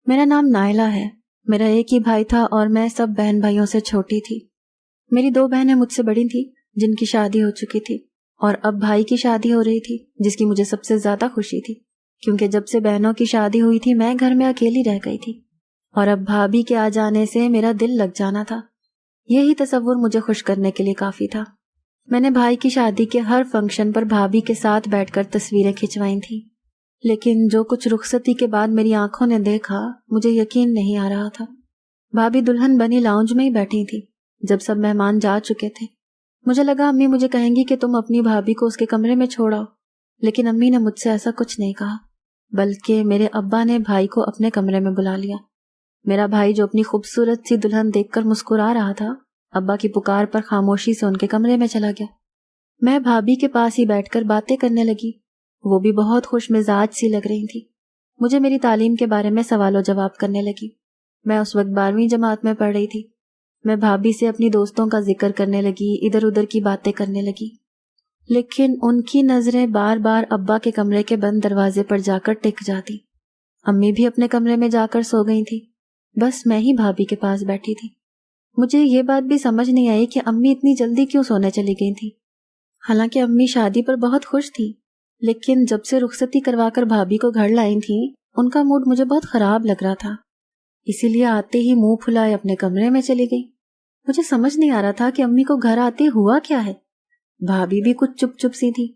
میرا نام نائلہ ہے. میرا ایک ہی بھائی تھا اور میں سب بہن بھائیوں سے چھوٹی تھی. میری 2 بہنیں مجھ سے بڑی تھیں جن کی شادی ہو چکی تھی، اور اب بھائی کی شادی ہو رہی تھی جس کی مجھے سب سے زیادہ خوشی تھی، کیونکہ جب سے بہنوں کی شادی ہوئی تھی میں گھر میں اکیلی رہ گئی تھی، اور اب بھابھی کے آ جانے سے میرا دل لگ جانا تھا. یہی تصور مجھے خوش کرنے کے لیے کافی تھا. میں نے بھائی کی شادی کے ہر فنکشن پر بھابھی کے ساتھ بیٹھ کر تصویریں کھنچوائی تھیں، لیکن جو کچھ رخصتی کے بعد میری آنکھوں نے دیکھا مجھے یقین نہیں آ رہا تھا. بھابھی دلہن بنی لاؤنج میں ہی بیٹھی تھی جب سب مہمان جا چکے تھے. مجھے لگا امی مجھے کہیں گی کہ تم اپنی بھابھی کو اس کے کمرے میں چھوڑاؤ، لیکن امی نے مجھ سے ایسا کچھ نہیں کہا، بلکہ میرے ابا نے بھائی کو اپنے کمرے میں بلا لیا. میرا بھائی جو اپنی خوبصورت سی دلہن دیکھ کر مسکرا رہا تھا، ابا کی پکار پر خاموشی سے ان کے کمرے میں چلا گیا. میں بھابھی کے پاس ہی بیٹھ کر باتیں کرنے لگی. وہ بھی بہت خوش مزاج سی لگ رہی تھی. مجھے میری تعلیم کے بارے میں سوال و جواب کرنے لگی. میں اس وقت 12ویں جماعت میں پڑھ رہی تھی. میں بھابھی سے اپنی دوستوں کا ذکر کرنے لگی، ادھر ادھر کی باتیں کرنے لگی، لیکن ان کی نظریں بار بار ابا کے کمرے کے بند دروازے پر جا کر ٹک جاتی. امی بھی اپنے کمرے میں جا کر سو گئی تھی. بس میں ہی بھابھی کے پاس بیٹھی تھی. مجھے یہ بات بھی سمجھ نہیں آئی کہ امی اتنی جلدی کیوں سونے چلی گئی تھی. حالانکہ امی شادی پر بہت خوش تھی، لیکن جب سے رخصتی کروا کر بھابھی کو گھر لائی تھی ان کا موڈ مجھے بہت خراب لگ رہا تھا. اسی لیے آتے ہی منہ پھلائے اپنے کمرے میں چلی گئی. مجھے سمجھ نہیں آ رہا تھا کہ امی کو گھر آتے ہوا کیا ہے. بھابھی بھی کچھ چپ چپ سی تھی.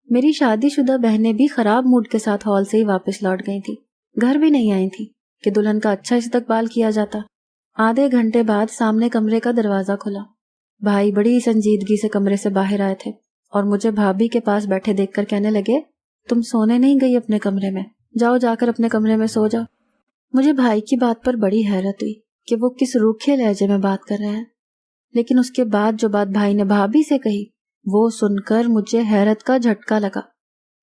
میری شادی شدہ بہنیں بھی خراب موڈ کے ساتھ ہال سے ہی واپس لوٹ گئی تھی. گھر بھی نہیں آئی تھی کہ دلہن کا اچھا استقبال کیا جاتا. آدھے گھنٹے بعد سامنے کمرے کا دروازہ کھلا. بھائی بڑی سنجیدگی سے کمرے سے باہر آئے تھے اور مجھے بھابھی کے پاس بیٹھے دیکھ کر کہنے لگے، تم سونے نہیں گئی اپنے کمرے میں؟ جاؤ جا کر اپنے کمرے میں سو جاؤ. مجھے بھائی کی بات پر بڑی حیرت ہوئی کہ وہ کس روکھے لہجے میں بات کر رہے ہیں، لیکن اس کے بعد جو بات بھائی نے بھابھی سے کہی وہ سن کر مجھے حیرت کا جھٹکا لگا.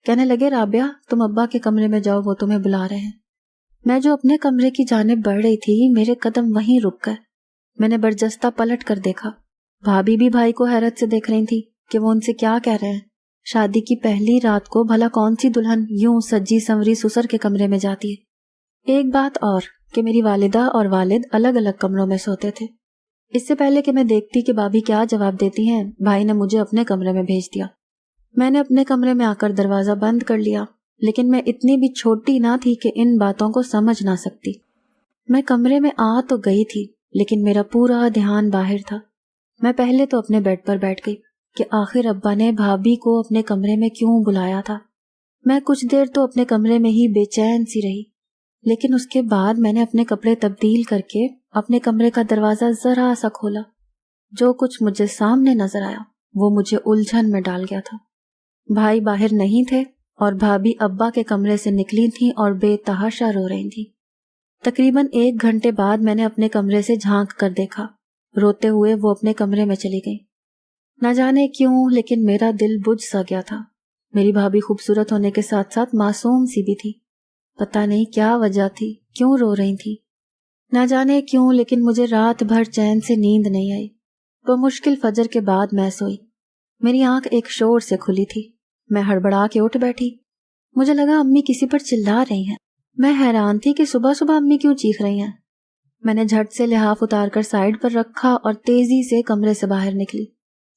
کہنے لگے، رابعہ تم ابا کے کمرے میں جاؤ، وہ تمہیں بلا رہے ہیں. میں جو اپنے کمرے کی جانب بڑھ رہی تھی میرے قدم وہیں رک گئے. میں نے برجستہ پلٹ کر دیکھا. بھابھی بھی بھائی کو حیرت سے دیکھ رہی تھی کہ وہ ان سے کیا کہہ رہے ہیں. شادی کی پہلی رات کو بھلا کون سی دلہن یوں سجی سنوری سسر کے کمرے میں جاتی ہے. ایک بات اور کہ میری والدہ اور والد الگ الگ کمروں میں سوتے تھے. اس سے پہلے کہ میں دیکھتی کہ بھابھی کیا جواب دیتی ہیں، بھائی نے مجھے اپنے کمرے میں بھیج دیا. میں نے اپنے کمرے میں آ کر دروازہ بند کر لیا، لیکن میں اتنی بھی چھوٹی نہ تھی کہ ان باتوں کو سمجھ نہ سکتی. میں کمرے میں آ تو گئی تھی لیکن میرا پورا دھیان باہر تھا. میں پہلے تو اپنے بیڈ پر بیٹھ گئی کہ آخر ابا نے بھابھی کو اپنے کمرے میں کیوں بلایا تھا. میں کچھ دیر تو اپنے کمرے میں ہی بے چین سی رہی، لیکن اس کے بعد میں نے اپنے کپڑے تبدیل کر کے اپنے کمرے کا دروازہ ذرا سا کھولا. جو کچھ مجھے سامنے نظر آیا وہ مجھے الجھن میں ڈال گیا تھا. بھائی باہر نہیں تھے اور بھابھی ابا کے کمرے سے نکلی تھیں اور بے تحاشا رو رہی تھیں. تقریباً 1 گھنٹے بعد میں نے اپنے کمرے سے جھانک کر دیکھا. روتے ہوئے وہ اپنے کمرے میں چلی گئی. نہ جانے کیوں لیکن میرا دل بجھ سا گیا تھا. میری بھابھی خوبصورت ہونے کے ساتھ ساتھ معصوم سی بھی تھی. پتہ نہیں کیا وجہ تھی، کیوں رو رہی تھی. نہ جانے کیوں لیکن مجھے رات بھر چین سے نیند نہیں آئی. بمشکل فجر کے بعد میں سوئی. میری آنکھ ایک شور سے کھلی تھی. میں ہڑبڑا کے اٹھ بیٹھی. مجھے لگا امی کسی پر چلا رہی ہیں. میں حیران تھی کہ صبح صبح امی کیوں چیخ رہی ہیں. میں نے جھٹ سے لحاف اتار کر سائیڈ پر رکھا اور تیزی سے کمرے سے باہر نکلی،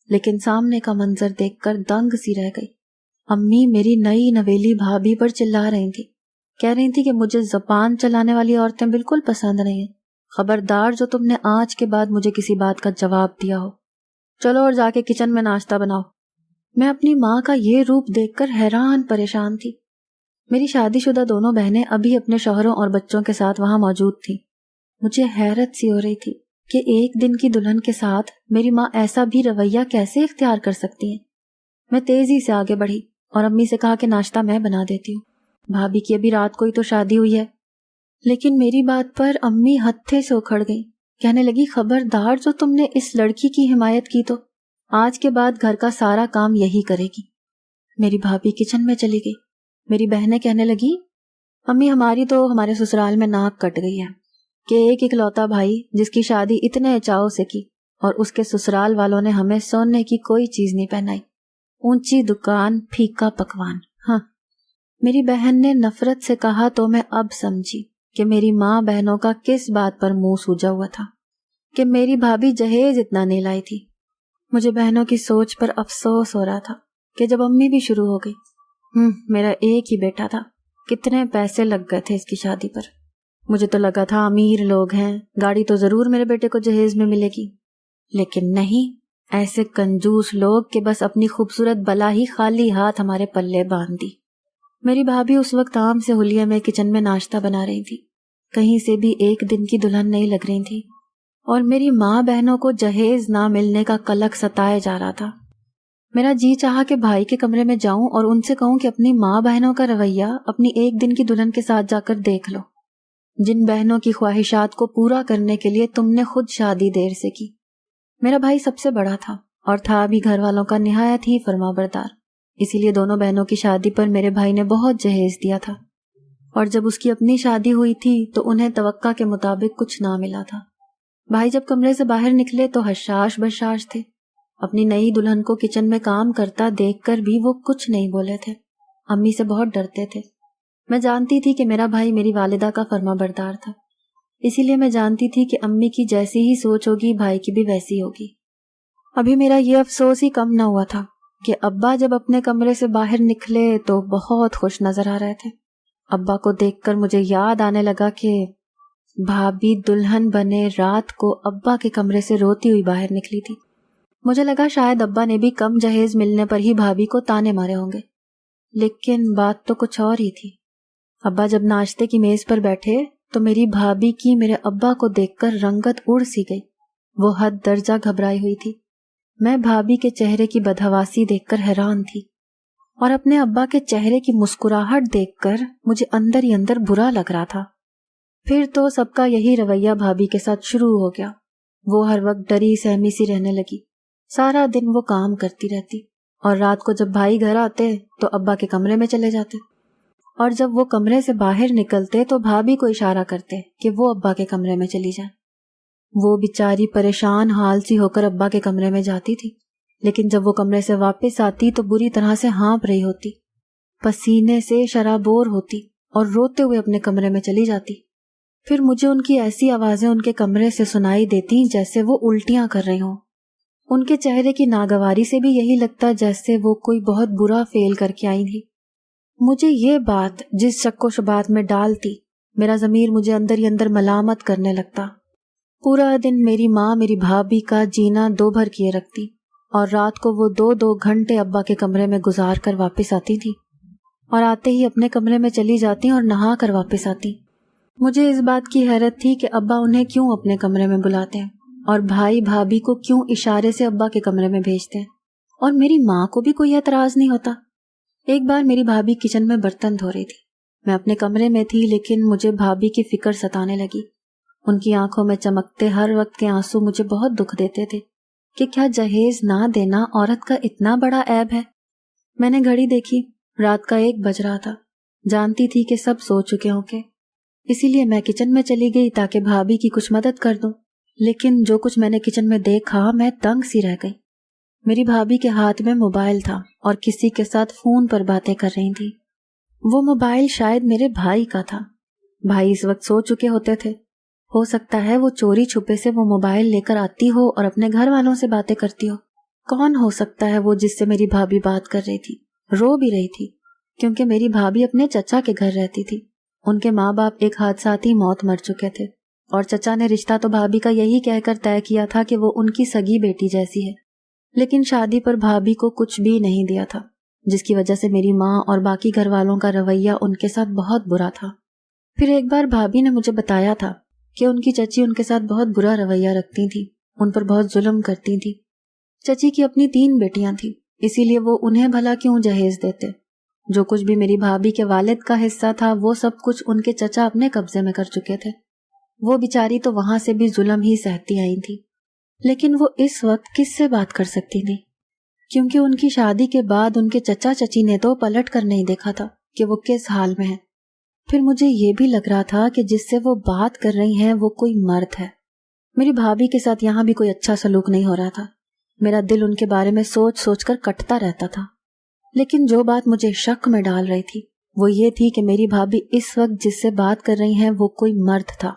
لیکن سامنے کا منظر دیکھ کر دنگ سی رہ گئی. امی میری نئی نویلی بھابھی پر چلا رہی تھی. کہہ رہی تھی کہ مجھے زبان چلانے والی عورتیں بالکل پسند نہیں ہیں. خبردار جو تم نے آج کے بعد مجھے کسی بات کا جواب دیا ہو. چلو اور جا کے کچن میں ناشتہ بناؤ. میں اپنی ماں کا یہ روپ دیکھ کر حیران پریشان تھی. میری شادی شدہ دونوں بہنیں ابھی اپنے شوہروں اور بچوں کے ساتھ وہاں موجود تھیں. مجھے حیرت سی ہو رہی تھی کہ ایک دن کی دلہن کے ساتھ میری ماں ایسا بھی رویہ کیسے اختیار کر سکتی ہیں. میں تیزی سے آگے بڑھی اور امی سے کہا کہ ناشتہ میں بنا دیتی ہوں. بھابھی کی ابھی رات کو ہی تو شادی ہوئی ہے. لیکن میری بات پر امی ہتھے سے اکھڑ گئی. کہنے لگی، خبردار جو تم نے اس لڑکی کی حمایت کی تو آج کے بعد گھر کا سارا کام یہی کرے گی. میری بھابھی کچن میں چلی گئی. میری بہنیں کہنے لگی، امی ہماری تو ہمارے سسرال میں ناک کٹ گئی ہے کہ ایک اکلوتا بھائی جس کی شادی اتنے چاؤ سے کی اور اس کے سسرال والوں نے ہمیں سونے کی کوئی چیز نہیں پہنائی. اونچی دکان، پھیکا پکوان. ہاں، میری بہن نے نفرت سے کہا تو میں اب سمجھی کہ میری ماں بہنوں کا کس بات پر منہ سوجا ہوا تھا کہ میری بھابھی جہیز اتنا نہیں لائی تھی۔ مجھے بہنوں کی سوچ پر افسوس ہو رہا تھا کہ جب امی بھی شروع ہو گئی۔ میرا ایک ہی بیٹا تھا، کتنے پیسے لگ گئے تھے اس کی شادی پر۔ مجھے تو لگا تھا امیر لوگ ہیں، گاڑی تو ضرور میرے بیٹے کو جہیز میں ملے گی، لیکن نہیں، ایسے کنجوس لوگ کہ بس اپنی خوبصورت بلا ہی خالی ہاتھ ہمارے پلے باندھ دی۔ میری بھابھی اس وقت عام سے حلیے میں کچن میں ناشتہ بنا رہی تھی، کہیں سے بھی ایک دن کی دلہن نہیں لگ رہی تھی، اور میری ماں بہنوں کو جہیز نہ ملنے کا قلق ستائے جا رہا تھا۔ میرا جی چاہا کہ بھائی کے کمرے میں جاؤں اور ان سے کہوں کہ اپنی ماں بہنوں کا رویہ اپنی ایک دن کی دلہن کے ساتھ جا کر دیکھ لو، جن بہنوں کی خواہشات کو پورا کرنے کے لیے تم نے خود شادی دیر سے کی۔ میرا بھائی سب سے بڑا تھا اور تھا بھی گھر والوں کا نہایت ہی فرما بردار، اسی لیے دونوں بہنوں کی شادی پر میرے بھائی نے بہت جہیز دیا تھا، اور جب اس کی اپنی شادی ہوئی تھی تو انہیں توقع کے مطابق کچھ نہ ملا تھا۔ بھائی جب کمرے سے باہر نکلے تو حشاش بشاش تھے، اپنی نئی دلہن کو کچن میں کام کرتا دیکھ کر بھی وہ کچھ نہیں بولے تھے، امی سے بہت ڈرتے تھے۔ میں جانتی تھی کہ میرا بھائی میری والدہ کا فرما بردار تھا، اسی لیے میں جانتی تھی کہ امی کی جیسی ہی سوچ ہوگی بھائی کی بھی ویسی ہوگی۔ ابھی میرا یہ افسوس ہی کم نہ ہوا تھا کہ ابا جب اپنے کمرے سے باہر نکلے تو بہت خوش نظر آ رہے تھے۔ ابا کو دیکھ کر مجھے یاد آنے لگا کہ بھابھی دلہن بنے رات کو ابا کے کمرے سے روتی ہوئی باہر نکلی تھی۔ مجھے لگا شاید ابا نے بھی کم جہیز ملنے پر ہی بھابھی کو تانے مارے ہوں گے، لیکن بات تو کچھ اور ہی تھی۔ ابا جب ناشتے کی میز پر بیٹھے تو میری بھابھی کی میرے ابا کو دیکھ کر رنگت اڑ سی گئی، وہ حد درجہ گھبرائی ہوئی تھی۔ میں بھابھی کے چہرے کی بدحواسی دیکھ کر حیران تھی، اور اپنے ابا کے چہرے کی مسکراہٹ دیکھ کر مجھے اندر ہی اندر برا لگ رہا تھا۔ پھر تو سب کا یہی رویہ بھابھی کے ساتھ شروع ہو گیا۔ وہ ہر وقت ڈری سہمی سی رہنے لگی، سارا دن وہ کام کرتی رہتی، اور رات کو جب بھائی گھر آتے تو ابا کے کمرے میں چلے جاتے، اور جب وہ کمرے سے باہر نکلتے تو بھابھی کو اشارہ کرتے کہ وہ ابا کے کمرے میں چلی جائے۔ وہ بیچاری پریشان حال سی ہو کر ابا کے کمرے میں جاتی تھی، لیکن جب وہ کمرے سے واپس آتی تو بری طرح سے ہانپ رہی ہوتی، پسینے سے شرابور ہوتی، اور روتے ہوئے اپنے کمرے میں چلی جاتی۔ پھر مجھے ان کی ایسی آوازیں ان کے کمرے سے سنائی دیتی جیسے وہ الٹیاں کر رہی ہوں۔ ان کے چہرے کی ناگواری سے بھی یہی لگتا جیسے وہ کوئی بہت برا فعل کر کے آئی تھی۔ مجھے یہ بات جس شک و شبہات میں ڈالتی، میرا ضمیر مجھے اندر ہی اندر ملامت کرنے لگتا۔ پورا دن میری ماں میری بھابھی کا جینا دو بھر کیے رکھتی، اور رات کو وہ 2 گھنٹے ابا کے کمرے میں گزار کر واپس آتی تھی، اور آتے ہی اپنے کمرے میں چلی جاتی اور نہا کر واپس آتی۔ مجھے اس بات کی حیرت تھی کہ ابا انہیں کیوں اپنے کمرے میں بلاتے ہیں، اور بھائی بھابھی کو کیوں اشارے سے ابا کے کمرے میں بھیجتے ہیں، اور میری ماں کو بھی کوئی اعتراض نہیں ہوتا۔ ایک بار میری بھابھی کچن میں برتن دھو رہی تھی، میں اپنے کمرے میں تھی، لیکن مجھے بھابھی کی فکر ستانے لگی۔ ان کی آنکھوں میں چمکتے ہر وقت کے آنسو مجھے بہت دکھ دیتے تھے کہ کیا جہیز نہ دینا عورت کا اتنا بڑا عیب ہے۔ میں نے گھڑی دیکھی، رات کا 1 بج رہا تھا۔ جانتی تھی کہ سب سو چکے ہوں گے، اسی لیے میں کچن میں چلی گئی تاکہ بھابھی کی کچھ مدد کر دوں، لیکن جو کچھ میں نے کچن میں دیکھا میں تنگ سی رہ گئی۔ میری بھابھی کے ہاتھ میں موبائل تھا اور کسی کے ساتھ فون پر باتیں کر رہی تھی۔ وہ موبائل شاید میرے بھائی کا تھا۔ بھائی اس وقت سو چکے ہوتے تھے، ہو سکتا ہے وہ چوری چھپے سے وہ موبائل لے کر آتی ہو اور اپنے گھر والوں سے باتیں کرتی ہو۔ کون ہو سکتا ہے وہ جس سے میری بھابھی بات کر رہی تھی، رو بھی رہی تھی، کیونکہ میری بھابھی اپنے چچا کے گھر رہتی تھی۔ ان کے ماں باپ ایک حادثاتی موت مر چکے تھے، اور چچا نے رشتہ تو بھابھی کا یہی کہہ کر طے کیا تھا کہ وہ ان کی سگی بیٹی جیسی ہے، لیکن شادی پر بھابھی کو کچھ بھی نہیں دیا تھا، جس کی وجہ سے میری ماں اور باقی گھر والوں کا رویہ ان کے ساتھ بہت برا تھا۔ پھر ایک بار بھابھی نے مجھے بتایا تھا کہ ان کی چچی ان کے ساتھ بہت برا رویہ رکھتی تھی، ان پر بہت ظلم کرتی تھی۔ چچی کی اپنی 3 بیٹیاں تھیں، اسی لیے وہ انہیں بھلا کیوں جہیز دیتے۔ جو کچھ بھی میری بھابھی کے والد کا حصہ تھا وہ سب کچھ ان کے چچا اپنے قبضے میں کر چکے تھے۔ وہ بیچاری تو وہاں سے بھی ظلم ہی سہتی آئی تھی، لیکن وہ اس وقت کس سے بات کر سکتی تھی، کیونکہ ان کی شادی کے بعد ان کے چچا چچی نے تو پلٹ کر نہیں دیکھا تھا کہ وہ کس حال میں ہے۔ پھر مجھے یہ بھی لگ رہا تھا کہ جس سے وہ بات کر رہی ہیں وہ کوئی مرد ہے۔ میری بھابھی کے ساتھ یہاں بھی کوئی اچھا سلوک نہیں ہو رہا تھا۔ میرا دل ان کے بارے میں سوچ سوچ کر کٹتا رہتا تھا، لیکن جو بات مجھے شک میں ڈال رہی تھی وہ یہ تھی کہ میری بھابھی اس وقت جس سے بات کر رہی ہیں وہ کوئی مرد تھا۔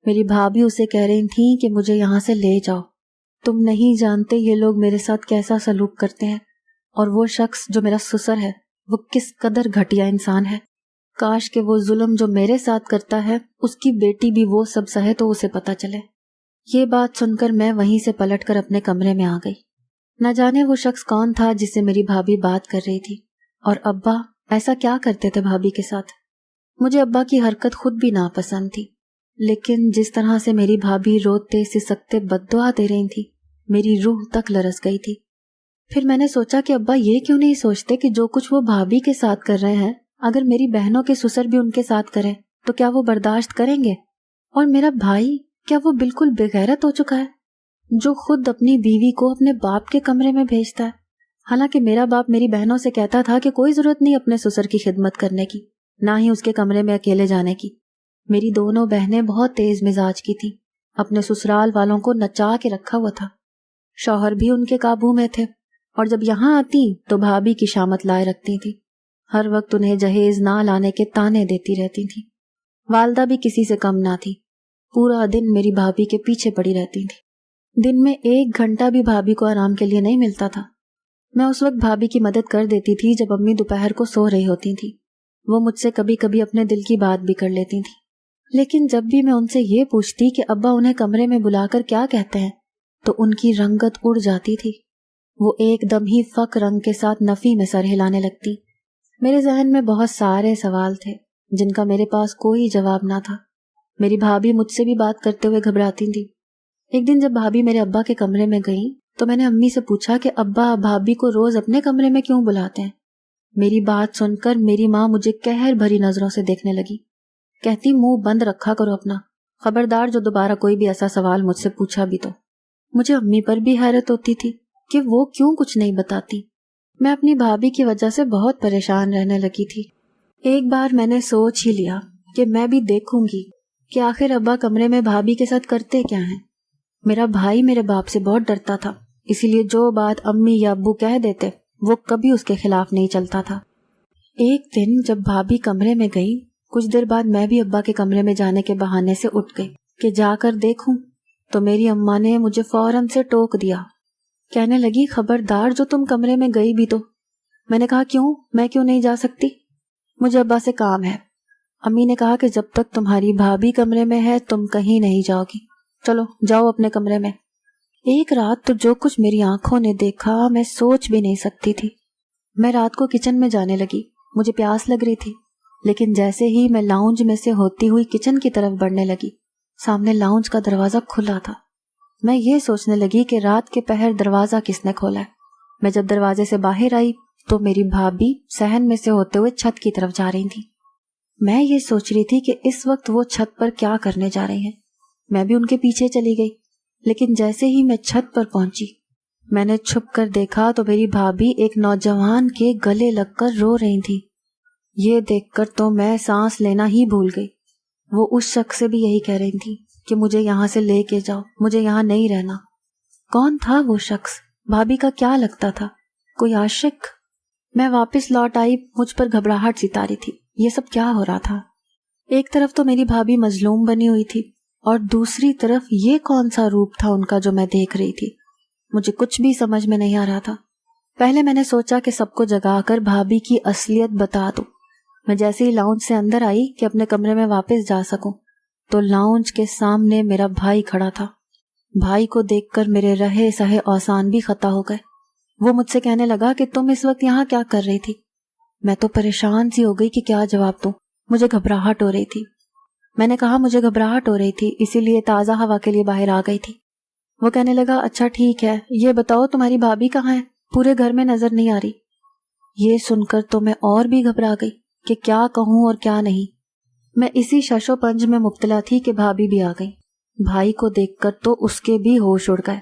میری بھابھی اسے کہہ رہی تھیں کہ مجھے یہاں سے لے جاؤ، تم نہیں جانتے یہ لوگ میرے ساتھ کیسا سلوک کرتے ہیں، اور وہ شخص جو میرا سسر ہے وہ کس قدر گھٹیا انسان ہے۔ کاش کہ وہ ظلم جو میرے ساتھ کرتا ہے اس کی بیٹی بھی وہ سب سہے تو اسے پتہ چلے۔ یہ بات سن کر میں وہیں سے پلٹ کر اپنے کمرے میں آ گئی۔ نہ جانے وہ شخص کون تھا جس سے میری بھابھی بات کر رہی تھی، اور ابا ایسا کیا کرتے تھے بھابھی کے ساتھ۔ مجھے ابا کی حرکت خود بھی ناپسند تھی، لیکن جس طرح سے میری بھابھی روتے سسکتے بد دعا دے رہی تھی میری روح تک لرز گئی تھی۔ پھر میں نے سوچا کہ ابا یہ کیوں نہیں سوچتے کہ جو کچھ وہ بھابھی کے ساتھ کر رہے ہیں اگر میری بہنوں کے سسر بھی ان کے ساتھ کریں تو کیا وہ برداشت کریں گے؟ اور میرا بھائی کیا وہ بالکل بے غیرت ہو چکا ہے جو خود اپنی بیوی کو اپنے باپ کے کمرے میں بھیجتا ہے؟ حالانکہ میرا باپ میری بہنوں سے کہتا تھا کہ کوئی ضرورت نہیں اپنے سسر کی خدمت کرنے کی، نہ ہی اس کے کمرے میں اکیلے جانے کی۔ میری دونوں بہنیں بہت تیز مزاج کی تھیں، اپنے سسرال والوں کو نچا کے رکھا ہوا تھا، شوہر بھی ان کے قابو میں تھے، اور جب یہاں آتی تو بھابھی کی شامت لائے رکھتی تھی، ہر وقت انہیں جہیز نہ لانے کے تانے دیتی رہتی تھی۔ والدہ بھی کسی سے کم نہ تھی، پورا دن میری بھابھی کے پیچھے پڑی رہتی تھی۔ دن میں 1 گھنٹہ بھی بھابھی کو آرام کے لیے نہیں ملتا تھا۔ میں اس وقت بھابھی کی مدد کر دیتی تھی جب امی دوپہر کو سو رہی ہوتی تھی۔ وہ مجھ سے کبھی کبھی اپنے دل کی بات بھی کر لیتی تھی، لیکن جب بھی میں ان سے یہ پوچھتی کہ ابا انہیں کمرے میں بلا کر کیا کہتے ہیں تو ان کی رنگت اڑ جاتی تھی، وہ ایک دم ہی فک رنگ کے ساتھ نفی میں سر ہلانے لگتی۔ میرے ذہن میں بہت سارے سوال تھے جن کا میرے پاس کوئی جواب نہ تھا۔ میری بھابھی مجھ سے بھی بات کرتے ہوئے گھبراتی تھی۔ ایک دن جب بھابھی میرے ابا کے کمرے میں گئیں تو میں نے امی سے پوچھا کہ ابا بھابھی کو روز اپنے کمرے میں کیوں بلاتے ہیں؟ میری بات سن کر میری ماں مجھے قہر بھری نظروں سے دیکھنے لگی، کہتی منہ بند رکھا کرو اپنا، خبردار جو دوبارہ کوئی بھی ایسا سوال مجھ سے پوچھا بھی تو۔ مجھے امی پر بھی حیرت ہوتی تھی کہ وہ کیوں کچھ نہیں بتاتی۔ میں اپنی بھابھی کی وجہ سے بہت پریشان رہنے لگی تھی۔ ایک بار میں نے سوچ ہی لیا کہ میں بھی دیکھوں گی کہ آخر ابا کمرے میں بھابھی کے ساتھ کرتے کیا ہیں۔ میرا بھائی میرے باپ سے بہت ڈرتا تھا، اسی لیے جو بات امی یا ابو کہہ دیتے وہ کبھی اس کے خلاف نہیں چلتا تھا۔ ایک دن جب بھابھی کمرے میں گئی، کچھ دیر بعد میں بھی ابا کے کمرے میں جانے کے بہانے سے اٹھ گئی کہ جا کر دیکھوں، تو میری اماں نے مجھے فوراً سے ٹوک دیا، کہنے لگی خبردار جو تم کمرے میں گئی بھی تو۔ میں نے کہا کیوں، میں کیوں نہیں جا سکتی؟ مجھے ابا سے کام ہے۔ امی نے کہا کہ جب تک تمہاری بھابھی کمرے میں ہے تم کہیں نہیں جاؤ گی، چلو جاؤ اپنے کمرے میں۔ ایک رات تو جو کچھ میری آنکھوں نے دیکھا میں سوچ بھی نہیں سکتی تھی۔ میں رات کو کچن میں جانے لگی، مجھے پیاس لگ رہی تھی، لیکن جیسے ہی میں لاؤنج میں سے ہوتی ہوئی کچن کی طرف بڑھنے لگی، سامنے لاؤنج کا دروازہ کھلا تھا۔ میں یہ سوچنے لگی کہ رات کے پہر دروازہ کس نے کھولا ہے۔ میں جب دروازے سے باہر آئی تو میری بھابھی صحن میں سے ہوتے ہوئے چھت کی طرف جا رہی تھی۔ میں یہ سوچ رہی تھی کہ اس وقت وہ چھت پر کیا کرنے جا رہی ہیں۔ میں بھی ان کے پیچھے چلی گئی، لیکن جیسے ہی میں چھت پر پہنچی میں نے چھپ کر دیکھا تو میری بھابھی ایک نوجوان کے گلے لگ کر رو رہی تھی۔ یہ دیکھ کر تو میں سانس لینا ہی بھول گئی۔ وہ اس شخص سے بھی یہی کہہ رہی تھی کہ مجھے یہاں سے لے کے جاؤ، مجھے یہاں نہیں رہنا۔ کون تھا وہ شخص؟ بھابھی کا کیا لگتا تھا؟ کوئی عاشق؟ میں واپس لوٹ آئی، مجھ پر گھبراہٹ سی طاری تھی۔ یہ سب کیا ہو رہا تھا؟ ایک طرف تو میری بھابھی مظلوم بنی ہوئی تھی اور دوسری طرف یہ کون سا روپ تھا ان کا جو میں دیکھ رہی تھی؟ مجھے کچھ بھی سمجھ میں نہیں آ رہا تھا۔ پہلے میں نے سوچا کہ سب کو جگا کر بھابھی کی اصلیت بتا دوں۔ میں جیسے ہی لاؤنج سے اندر آئی کہ اپنے کمرے میں واپس جا سکوں تو لاؤنج کے سامنے میرا بھائی کھڑا تھا۔ بھائی کو دیکھ کر میرے رہے سہے اوسان بھی خطا ہو گئے۔ وہ مجھ سے کہنے لگا کہ تم اس وقت یہاں کیا کر رہی تھی؟ میں تو پریشان سی ہو گئی کہ کیا جواب دوں، مجھے گھبراہٹ ہو رہی تھی۔ میں نے کہا مجھے گھبراہٹ ہو رہی تھی اسی لیے تازہ ہوا کے لیے باہر آ گئی تھی۔ وہ کہنے لگا اچھا ٹھیک ہے، یہ بتاؤ تمہاری بھابھی کہاں ہے؟ پورے گھر میں نظر نہیں آ رہی۔ یہ سن کر تو میں اور بھی گھبرا گئی کہ کیا کہوں اور کیا نہیں۔ میں اسی شش و پنج میں مبتلا تھی کہ بھابھی بھی آ گئی۔ بھائی کو دیکھ کر تو اس کے بھی ہوش اڑ گئے،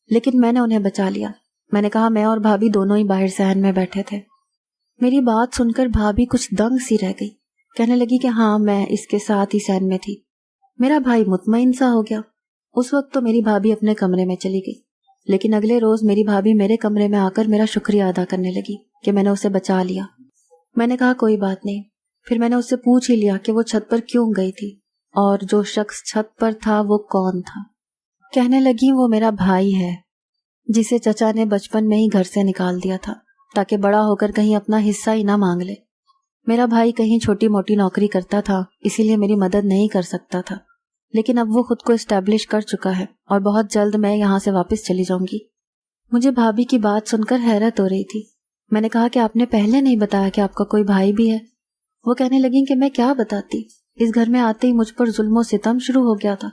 لیکن میں نے انہیں بچا لیا۔ میں نے کہا میں اور بھابھی دونوں ہی باہر صحن میں بیٹھے تھے۔ میری بات سن کر بھابھی کچھ دنگ سی رہ گئی، کہنے لگی کہ ہاں میں اس کے ساتھ ہی صحن میں تھی۔ میرا بھائی مطمئن سا ہو گیا۔ اس وقت تو میری بھابھی اپنے کمرے میں چلی گئی، لیکن اگلے روز میری بھابھی میرے کمرے میں آ کر میرا شکریہ ادا کرنے لگی کہ میں نے اسے بچا لیا۔ میں نے کہا کوئی بات نہیں، پھر میں نے اس سے پوچھ ہی لیا کہ وہ چھت پر کیوں گئی تھی اور جو شخص چھت پر تھا وہ کون تھا۔ کہنے لگی وہ میرا بھائی ہے جسے چچا نے بچپن میں ہی گھر سے نکال دیا تھا تاکہ بڑا ہو کر کہیں اپنا حصہ ہی نہ مانگ لے۔ میرا بھائی کہیں چھوٹی موٹی نوکری کرتا تھا، اسی لیے میری مدد نہیں کر سکتا تھا، لیکن اب وہ خود کو اسٹیبلش کر چکا ہے اور بہت جلد میں یہاں سے واپس چلی جاؤں گی۔ مجھے بھابھی کی بات سن کر حیرت ہو رہی تھی۔ میں نے کہا کہ آپ نے پہلے نہیں بتایا کہ آپ کا کوئی بھائی بھی ہے۔ وہ کہنے لگیں کہ میں کیا بتاتی، اس گھر میں آتے ہی مجھ پر ظلم و ستم شروع ہو گیا تھا۔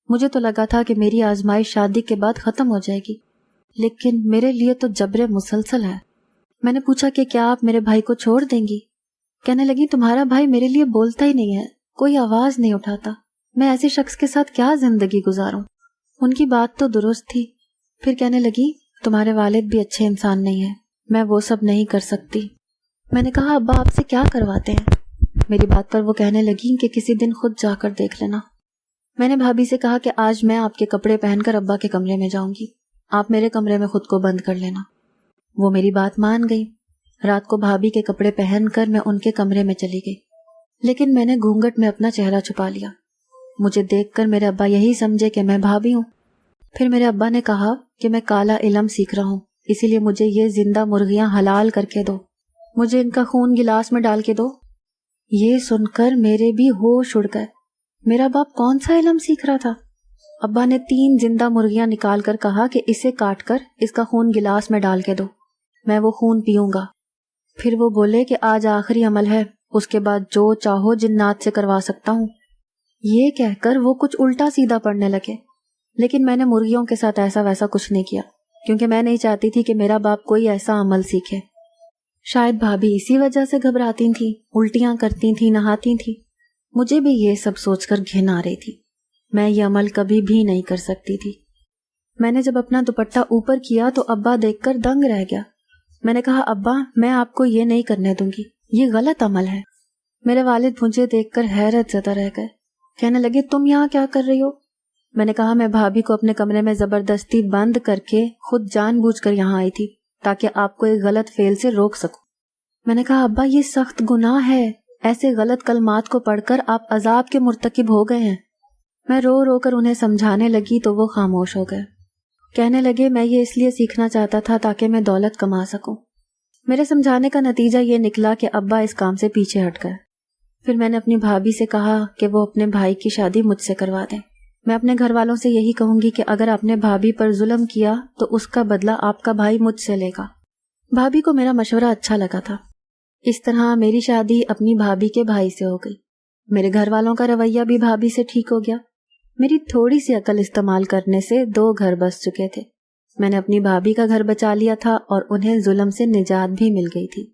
مجھے تو لگا تھا کہ میری آزمائش شادی کے بعد ختم ہو جائے گی، لیکن میرے لیے تو جبر مسلسل ہے۔ میں نے پوچھا کہ کیا آپ میرے بھائی کو چھوڑ دیں گی؟ کہنے لگی تمہارا بھائی میرے لیے بولتا ہی نہیں ہے، کوئی آواز نہیں اٹھاتا، میں ایسے شخص کے ساتھ کیا زندگی گزاروں؟ ان کی بات تو درست تھی۔ پھر کہنے لگی تمہارے والد بھی اچھے انسان نہیں ہیں، میں وہ سب نہیں کر سکتی۔ میں نے کہا ابا آپ سے کیا کرواتے ہیں؟ میری بات پر وہ کہنے لگی کہ کسی دن خود جا کر دیکھ لینا۔ میں نے بھابھی سے کہا کہ آج میں آپ کے کپڑے پہن کر ابا کے کمرے میں جاؤں گی، آپ میرے کمرے میں خود کو بند کر لینا۔ وہ میری بات مان گئی۔ رات کو بھابھی کے کپڑے پہن کر میں ان کے کمرے میں چلی گئی، لیکن میں نے گھونگھٹ میں اپنا چہرہ چھپا لیا۔ مجھے دیکھ کر میرے ابا یہی سمجھے کہ میں بھابھی ہوں۔ پھر میرے ابا نے کہا کہ میں کالا علم سیکھ رہا ہوں، اسی لیے مجھے یہ زندہ مرغیاں حلال کر کے دو، مجھے ان کا خون گلاس میں ڈال کے دو۔ یہ سن کر میرے بھی ہوش اڑ گئے۔ میرا باپ کون سا علم سیکھ رہا تھا؟ ابا نے 3 زندہ مرغیاں نکال کر کہا کہ اسے کاٹ کر اس کا خون گلاس میں ڈال کے دو، میں وہ خون پیوں گا۔ پھر وہ بولے کہ آج آخری عمل ہے، اس کے بعد جو چاہو جنات سے کروا سکتا ہوں۔ یہ کہہ کر وہ کچھ الٹا سیدھا پڑھنے لگے، لیکن میں نے مرغیوں کے ساتھ ایسا ویسا کچھ نہیں کیا، کیونکہ میں نہیں چاہتی تھی کہ میرا باپ کوئی ایسا عمل سیکھے۔ شاید بھابھی اسی وجہ سے گھبراتی تھیں، الٹیاں کرتی تھیں، نہاتی تھیں۔ مجھے بھی یہ سب سوچ کر گھن آ رہی تھی۔ میں یہ عمل کبھی بھی نہیں کر سکتی تھی۔ میں نے جب اپنا دوپٹہ اوپر کیا تو ابا دیکھ کر دنگ رہ گیا۔ میں نے کہا ابا میں آپ کو یہ نہیں کرنے دوں گی، یہ غلط عمل ہے۔ میرے والد مجھے دیکھ کر حیرت زدہ رہ گئے، کہنے لگے تم یہاں کیا کر رہی ہو؟ میں نے کہا میں بھابھی کو اپنے کمرے میں زبردستی بند کر کے خود جان بوجھ کر یہاں آئی تھی تاکہ آپ کو ایک غلط فعل سے روک سکوں۔ میں نے کہا ابا یہ سخت گناہ ہے، ایسے غلط کلمات کو پڑھ کر آپ عذاب کے مرتکب ہو گئے ہیں۔ میں رو رو کر انہیں سمجھانے لگی تو وہ خاموش ہو گئے۔ کہنے لگے میں یہ اس لیے سیکھنا چاہتا تھا تاکہ میں دولت کما سکوں۔ میرے سمجھانے کا نتیجہ یہ نکلا کہ ابا اس کام سے پیچھے ہٹ گئے۔ پھر میں نے اپنی بھابھی سے کہا کہ وہ اپنے بھائی کی شادی مجھ سے کروا دیں۔ میں اپنے گھر والوں سے یہی کہوں گی کہ اگر آپ نے بھابھی پر ظلم کیا تو اس کا بدلہ آپ کا بھائی مجھ سے لے گا۔ بھابھی کو میرا مشورہ اچھا لگا تھا۔ اس طرح میری شادی اپنی بھابھی کے بھائی سے ہو گئی۔ میرے گھر والوں کا رویہ بھی بھابھی سے ٹھیک ہو گیا۔ میری تھوڑی سی عقل استعمال کرنے سے 2 گھر بس چکے تھے۔ میں نے اپنی بھابھی کا گھر بچا لیا تھا اور انہیں ظلم سے نجات بھی مل گئی تھی۔